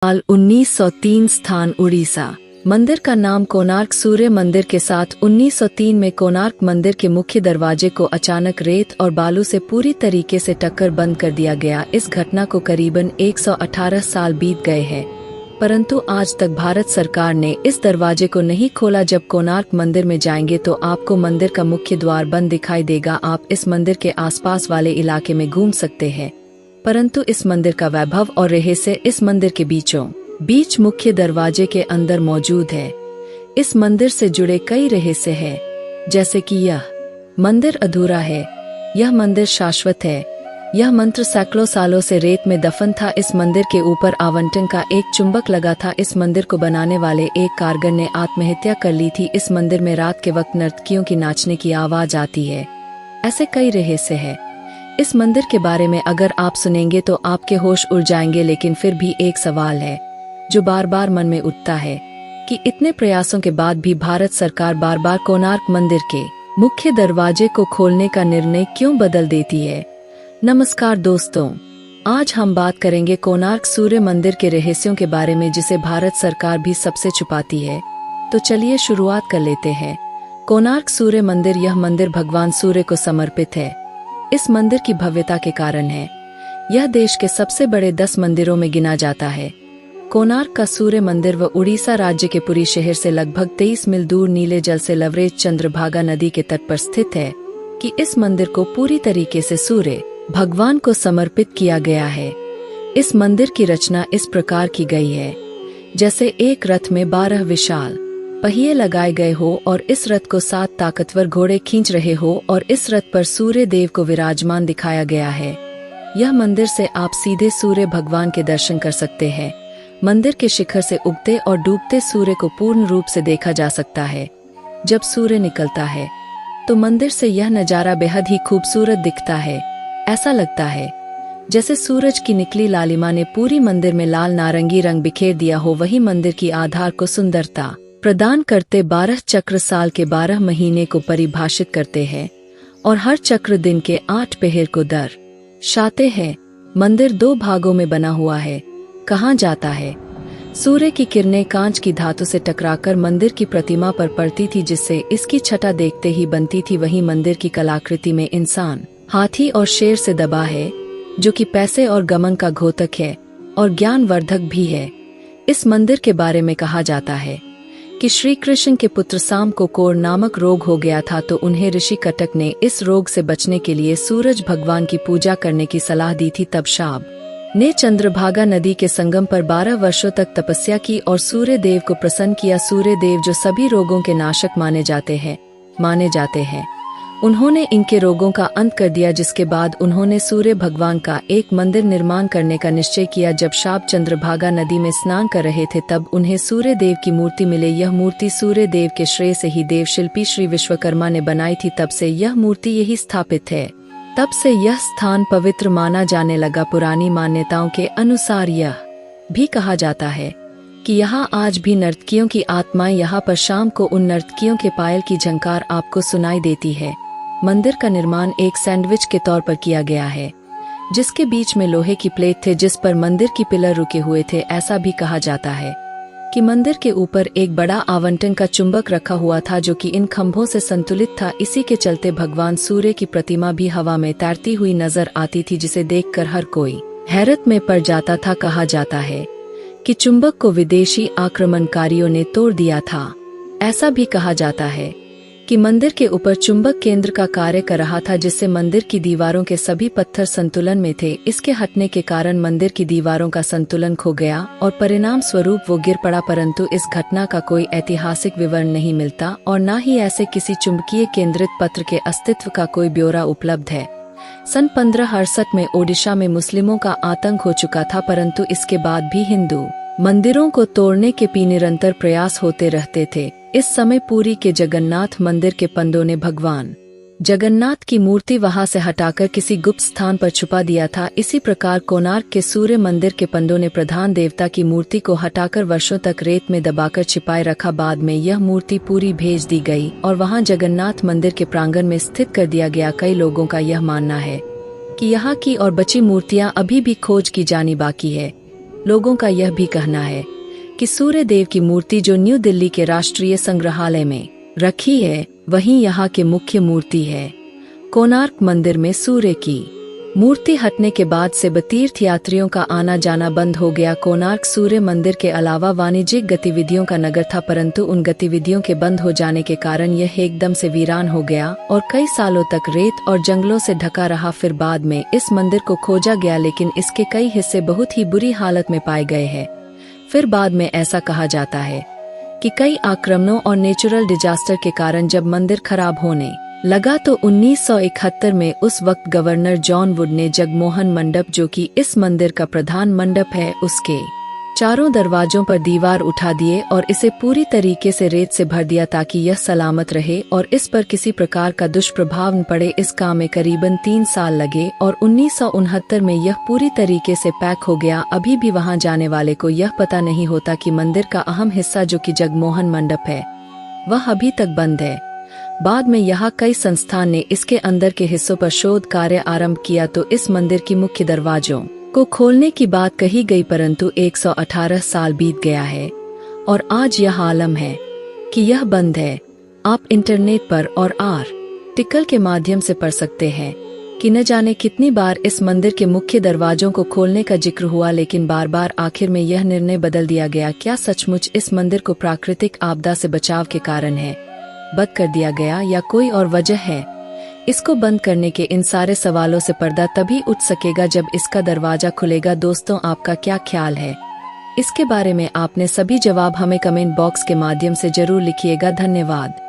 साल 1903 स्थान उड़ीसा। मंदिर का नाम कोणार्क सूर्य मंदिर के साथ 1903 में कोणार्क मंदिर के मुख्य दरवाजे को अचानक रेत और बालू से पूरी तरीके से टक्कर बंद कर दिया गया। इस घटना को करीबन 118 साल बीत गए हैं, परंतु आज तक भारत सरकार ने इस दरवाजे को नहीं खोला। जब कोणार्क मंदिर में जाएंगे तो आपको मंदिर का मुख्य द्वार बंद दिखाई देगा। आप इस मंदिर के आसपास वाले इलाके में घूम सकते हैं, परंतु इस मंदिर का वैभव और रहस्य इस मंदिर के बीचों बीच मुख्य दरवाजे के अंदर मौजूद है। इस मंदिर से जुड़े कई रहस्य हैं, जैसे कि यह मंदिर अधूरा है, यह मंदिर शाश्वत है, यह मंत्र सैकड़ों सालों से रेत में दफन था, इस मंदिर के ऊपर आवंटन का एक चुंबक लगा था, इस मंदिर को बनाने वाले एक कारीगर ने आत्महत्या कर ली थी, इस मंदिर में रात के वक्त नर्तकियों की नाचने की आवाज आती है। ऐसे कई रहस्य है। इस मंदिर के बारे में अगर आप सुनेंगे तो आपके होश उड़ जाएंगे, लेकिन फिर भी एक सवाल है जो बार बार मन में उठता है कि इतने प्रयासों के बाद भी भारत सरकार बार बार कोणार्क मंदिर के मुख्य दरवाजे को खोलने का निर्णय क्यों बदल देती है। नमस्कार दोस्तों, आज हम बात करेंगे कोणार्क सूर्य मंदिर के रहस्यों के बारे में, जिसे भारत सरकार भी सबसे छुपाती है। तो चलिए शुरुआत कर लेते हैं। कोणार्क सूर्य मंदिर। यह मंदिर भगवान सूर्य को समर्पित है। इस मंदिर की भव्यता के कारण है यह देश के सबसे बड़े 10 मंदिरों में गिना जाता है। कोणार्क का सूर्य मंदिर व उड़ीसा राज्य के पुरी शहर से लगभग 23 मील दूर नीले जल से लवरेज चंद्रभागा नदी के तट पर स्थित है कि इस मंदिर को पूरी तरीके से सूर्य भगवान को समर्पित किया गया है। इस मंदिर की रचना इस प्रकार की गई है जैसे एक रथ में 12 विशाल पहिए लगाए गए हो और इस रथ को 7 ताकतवर घोड़े खींच रहे हो और इस रथ पर सूर्य देव को विराजमान दिखाया गया है। यह मंदिर से आप सीधे सूर्य भगवान के दर्शन कर सकते हैं। मंदिर के शिखर से उगते और डूबते सूर्य को पूर्ण रूप से देखा जा सकता है। जब सूर्य निकलता है तो मंदिर से यह नजारा बेहद ही खूबसूरत दिखता है। ऐसा लगता है जैसे सूरज की निकली लालिमा ने पूरी मंदिर में लाल नारंगी रंग बिखेर दिया हो। वही मंदिर की आधार को सुंदरता प्रदान करते 12 चक्र साल के 12 महीने को परिभाषित करते हैं और हर चक्र दिन के 8 पहर को दर्शाते हैं। मंदिर 2 भागों में बना हुआ है। कहा जाता है सूर्य की किरणें कांच की धातु से टकराकर मंदिर की प्रतिमा पर पड़ती थी, जिससे इसकी छटा देखते ही बनती थी। वहीं मंदिर की कलाकृति में इंसान, हाथी और शेर से दबा है, जो कि पैसे और गमन का घोतक है और ज्ञानवर्धक भी है। इस मंदिर के बारे में कहा जाता है कि श्री कृष्ण के पुत्र साम को कोढ़ नामक रोग हो गया था, तो उन्हें ऋषि कटक ने इस रोग से बचने के लिए सूरज भगवान की पूजा करने की सलाह दी थी। तब शाब ने चंद्रभागा नदी के संगम पर 12 वर्षों तक तपस्या की और सूर्य देव को प्रसन्न किया। सूर्य देव जो सभी रोगों के नाशक माने जाते हैं, उन्होंने इनके रोगों का अंत कर दिया, जिसके बाद उन्होंने सूर्य भगवान का एक मंदिर निर्माण करने का निश्चय किया। जब शाब चंद्रभागा नदी में स्नान कर रहे थे तब उन्हें सूर्य देव की मूर्ति मिली। यह मूर्ति सूर्य देव के श्रेय से ही देव शिल्पी श्री विश्वकर्मा ने बनाई थी। तब से यह मूर्ति यही स्थापित है। तब से यह स्थान पवित्र माना जाने लगा। पुरानी मान्यताओं के अनुसार यह भी कहा जाता है कि यहाँ आज भी नर्तकियों की आत्माएं यहाँ पर शाम को उन नर्तकियों के पायल की झंकार आपको सुनाई देती है। मंदिर का निर्माण एक सैंडविच के तौर पर किया गया है, जिसके बीच में लोहे की प्लेट थे जिस पर मंदिर की पिलर रुके हुए थे। ऐसा भी कहा जाता है कि मंदिर के ऊपर एक बड़ा आवंटन का चुंबक रखा हुआ था, जो कि इन खंभों से संतुलित था। इसी के चलते भगवान सूर्य की प्रतिमा भी हवा में तैरती हुई नजर आती थी, जिसे देखकर हर कोई हैरत में पड़ जाता था। कहा जाता है कि चुंबक को विदेशी आक्रमणकारियों ने तोड़ दिया था। ऐसा भी कहा जाता है कि मंदिर के ऊपर चुंबक केंद्र का कार्य कर रहा था, जिससे मंदिर की दीवारों के सभी पत्थर संतुलन में थे। इसके हटने के कारण मंदिर की दीवारों का संतुलन खो गया और परिणाम स्वरूप वो गिर पड़ा, परंतु इस घटना का कोई ऐतिहासिक विवरण नहीं मिलता और न ही ऐसे किसी चुंबकीय केंद्रित पत्र के अस्तित्व का कोई ब्यौरा उपलब्ध है। सन 1568 में ओडिशा में मुस्लिमों का आतंक हो चुका था, परंतु इसके बाद भी हिंदू मंदिरों को तोड़ने के निरंतर प्रयास होते रहते थे। इस समय पुरी के जगन्नाथ मंदिर के पंडों ने भगवान जगन्नाथ की मूर्ति वहां से हटाकर किसी गुप्त स्थान पर छुपा दिया था। इसी प्रकार कोणार्क के सूर्य मंदिर के पंडों ने प्रधान देवता की मूर्ति को हटाकर वर्षों तक रेत में दबाकर छिपाए रखा। बाद में यह मूर्ति पूरी भेज दी गई और वहां जगन्नाथ मंदिर के प्रांगण में स्थित कर दिया गया। कई लोगों का यह मानना है कि यहाँ की और बची मूर्तियाँ अभी भी खोज की जानी बाकी है। लोगों का यह भी कहना है कि सूर्य देव की मूर्ति जो न्यू दिल्ली के राष्ट्रीय संग्रहालय में रखी है वही यहाँ की मुख्य मूर्ति है। कोणार्क मंदिर में सूर्य की मूर्ति हटने के बाद से तीर्थ यात्रियों का आना जाना बंद हो गया। कोणार्क सूर्य मंदिर के अलावा वाणिज्यिक गतिविधियों का नगर था, परंतु उन गतिविधियों के बंद हो जाने के कारण यह एकदम से वीरान हो गया और कई सालों तक रेत और जंगलों से ढका रहा। फिर बाद में इस मंदिर को खोजा गया, लेकिन इसके कई हिस्से बहुत ही बुरी हालत में पाए गए हैं। फिर बाद में ऐसा कहा जाता है कि कई आक्रमणों और नेचुरल डिजास्टर के कारण जब मंदिर खराब होने लगा तो 1971 में उस वक्त गवर्नर जॉन वुड ने जगमोहन मंडप, जो कि इस मंदिर का प्रधान मंडप है, उसके चारों दरवाजों पर दीवार उठा दिए और इसे पूरी तरीके से रेत से भर दिया ताकि यह सलामत रहे और इस पर किसी प्रकार का दुष्प्रभाव न पड़े। इस काम में करीबन 3 साल लगे और 1969 में यह पूरी तरीके से पैक हो गया। अभी भी वहां जाने वाले को यह पता नहीं होता कि मंदिर का अहम हिस्सा जो कि जगमोहन मंडप है वह अभी तक बंद है। बाद में यहाँ कई संस्थान ने इसके अंदर के हिस्सों पर शोध कार्य आरंभ किया तो इस मंदिर की मुख्य दरवाजों को खोलने की बात कही गई, परंतु 118 साल बीत गया है और आज यह आलम है कि यह बंद है। आप इंटरनेट पर और आर्टिकल के माध्यम से पढ़ सकते हैं कि न जाने कितनी बार इस मंदिर के मुख्य दरवाजों को खोलने का जिक्र हुआ, लेकिन बार बार आखिर में यह निर्णय बदल दिया गया। क्या सचमुच इस मंदिर को प्राकृतिक आपदा से बचाव के कारण है बंद कर दिया गया या कोई और वजह है? इसको बंद करने के इन सारे सवालों से पर्दा तभी उठ सकेगा जब इसका दरवाजा खुलेगा। दोस्तों, आपका क्या ख्याल है इसके बारे में? आपने सभी जवाब हमें कमेंट बॉक्स के माध्यम से जरूर लिखिएगा। धन्यवाद।